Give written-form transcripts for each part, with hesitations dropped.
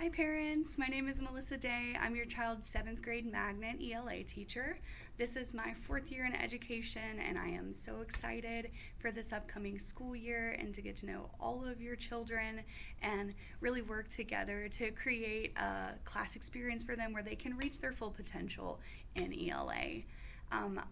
Hi parents, my name is Melissa Day. I'm your child's 7th grade Magnet ELA teacher. This is my 4th year in education and I am so excited for this upcoming school year and to get to know all of your children and really work together to create a class experience for them where they can reach their full potential in ELA.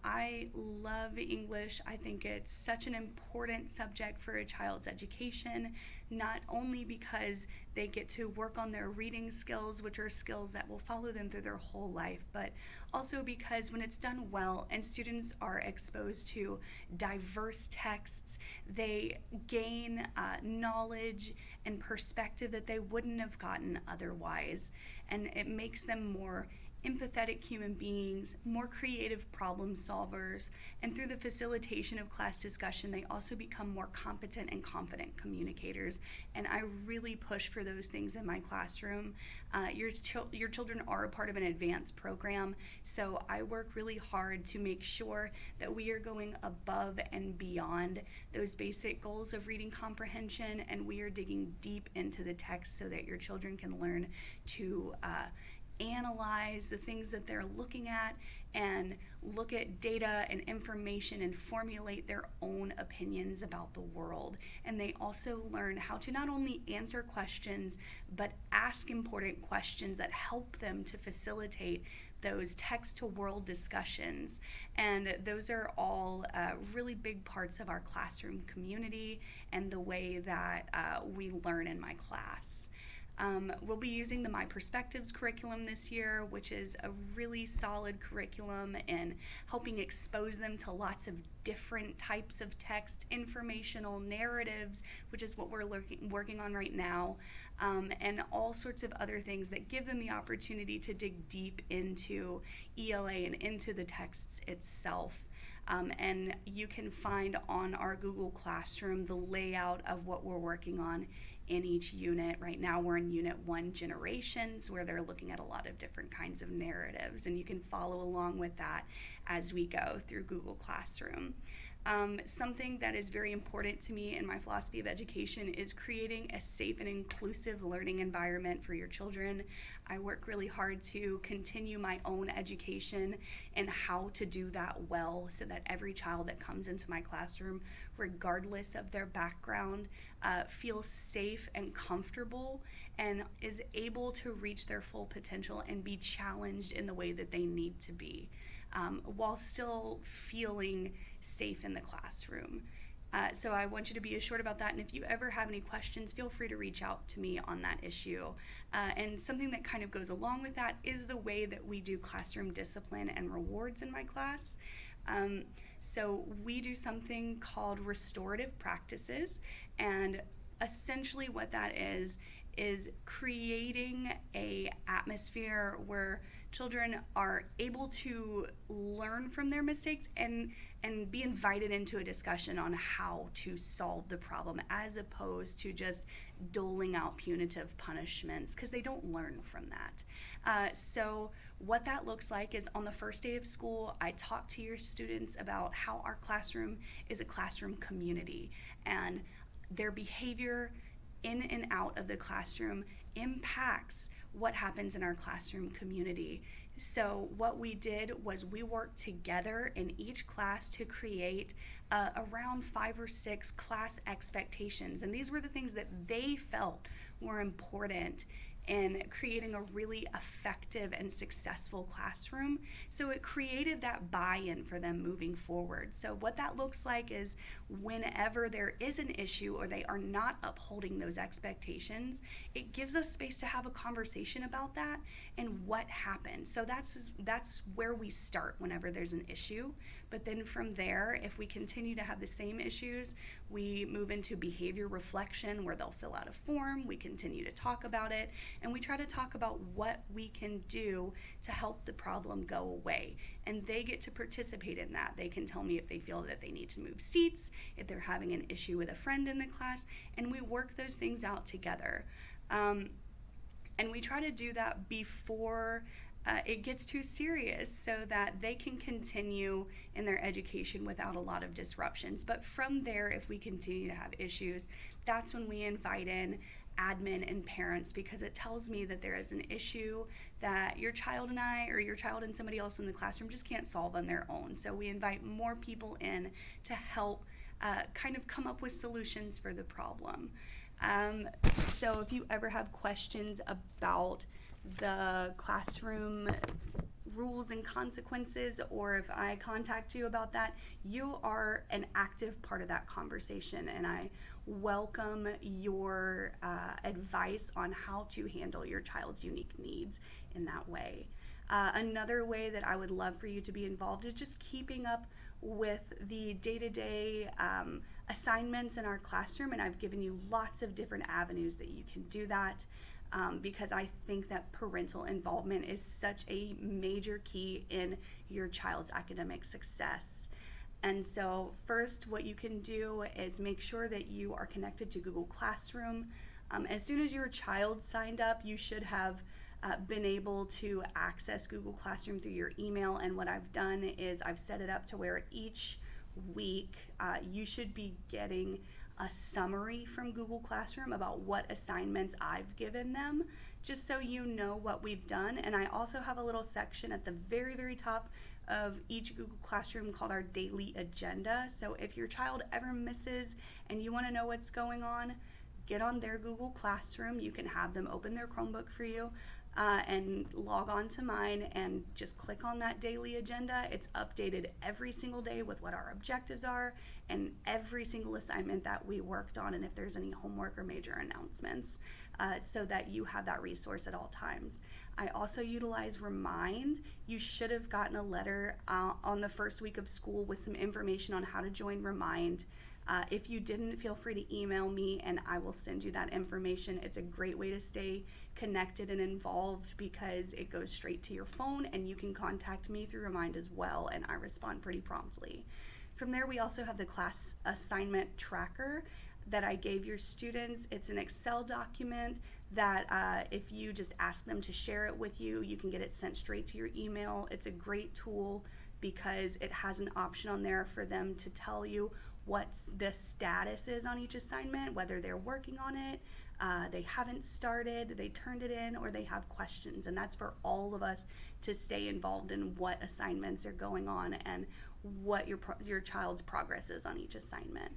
I love English. I think it's such an important subject for a child's education, not only because they get to work on their reading skills, which are skills that will follow them through their whole life, but also because when it's done well and students are exposed to diverse texts, they gain knowledge and perspective that they wouldn't have gotten otherwise. And it makes them more empathetic human beings, more creative problem solvers, and through the facilitation of class discussion, they also become more competent and confident communicators. And I really push for those things in my classroom. Your children are a part of an advanced program, so I work really hard to make sure that we are going above and beyond those basic goals of reading comprehension, and we are digging deep into the text so that your children can learn to analyze the things that they're looking at and look at data and information and formulate their own opinions about the world. And they also learn how to not only answer questions, but ask important questions that help them to facilitate those text to world discussions. And those are all really big parts of our classroom community and the way that we learn in my class. We'll be using the My Perspectives curriculum this year, which is a really solid curriculum in helping expose them to lots of different types of text, informational narratives, which is what we're working on right now, and all sorts of other things that give them the opportunity to dig deep into ELA and into the texts itself. And you can find on our Google Classroom the layout of what we're working on in each unit. Right now we're in Unit 1, Generations, where they're looking at a lot of different kinds of narratives, and you can follow along with that as we go through Google Classroom. Something that is very important to me in my philosophy of education is creating a safe and inclusive learning environment for your children. I work really hard to continue my own education and how to do that well so that every child that comes into my classroom, regardless of their background, feels safe and comfortable and is able to reach their full potential and be challenged in the way that they need to be, while still feeling safe in the classroom. So I want you to be assured about that, and if you ever have any questions, feel free to reach out to me on that issue. And something that kind of goes along with that is the way that we do classroom discipline and rewards in my class. So we do something called restorative practices, and essentially what that is creating a atmosphere where children are able to learn from their mistakes and be invited into a discussion on how to solve the problem, as opposed to just doling out punitive punishments, because they don't learn from that. So what that looks like is on the first day of school, I talk to your students about how our classroom is a classroom community, and their behavior in and out of the classroom impacts what happens in our classroom community. So what we did was we worked together in each class to create around 5 or 6 class expectations. And these were the things that they felt were important in creating a really effective and successful classroom. So it created that buy-in for them moving forward. So what that looks like is whenever there is an issue or they are not upholding those expectations, it gives us space to have a conversation about that and what happened. So that's where we start whenever there's an issue. But then from there, if we continue to have the same issues, we move into behavior reflection, where they'll fill out a form, we continue to talk about it, and we try to talk about what we can do to help the problem go away. And they get to participate in that. They can tell me if they feel that they need to move seats, if they're having an issue with a friend in the class, and we work those things out together. And we try to do that before it gets too serious, so that they can continue in their education without a lot of disruptions. But from there, if we continue to have issues, that's when we invite in admin and parents, because it tells me that there is an issue that your child and I, or your child and somebody else in the classroom, just can't solve on their own. So we invite more people in to help kind of come up with solutions for the problem. So if you ever have questions about the classroom rules and consequences, or if I contact you about that, you are an active part of that conversation, and I welcome your advice on how to handle your child's unique needs in that way. Another way that I would love for you to be involved is just keeping up with the day-to-day assignments in our classroom, and I've given you lots of different avenues that you can do that. Because I think that parental involvement is such a major key in your child's academic success. And so first, what you can do is make sure that you are connected to Google Classroom. As soon as your child signed up, you should have been able to access Google Classroom through your email. And what I've done is I've set it up to where each week you should be getting a summary from Google Classroom about what assignments I've given them, just so you know what we've done. And I also have a little section at the very, very top of each Google Classroom called our daily agenda. So if your child ever misses and you want to know what's going on, get on their Google Classroom. You can have them open their Chromebook for you and log on to mine and just click on that daily agenda. It's updated every single day with what our objectives are and every single assignment that we worked on, and if there's any homework or major announcements, so that you have that resource at all times. I also utilize Remind. You should have gotten a letter on the first week of school with some information on how to join Remind. If you didn't, feel free to email me and I will send you that information. It's a great way to stay connected and involved because it goes straight to your phone, and you can contact me through Remind as well, and I respond pretty promptly. From there, we also have the class assignment tracker that I gave your students. It's an Excel document that if you just ask them to share it with you, you can get it sent straight to your email. It's a great tool because it has an option on there for them to tell you what the status is on each assignment, whether they're working on it, they haven't started, they turned it in, or they have questions. And that's for all of us to stay involved in what assignments are going on and what your child's progress is on each assignment.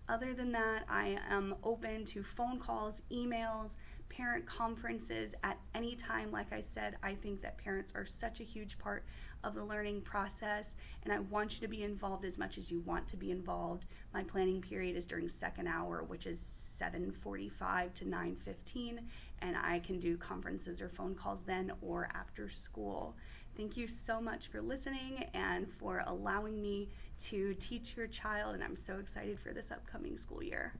Other than that, I am open to phone calls, emails, parent conferences at any time. Like I said, I think that parents are such a huge part of the learning process, and I want you to be involved as much as you want to be involved. My planning period is during second hour, which is 7:45 to 9:15, and I can do conferences or phone calls then or after school. Thank you so much for listening and for allowing me to teach your child, and I'm so excited for this upcoming school year.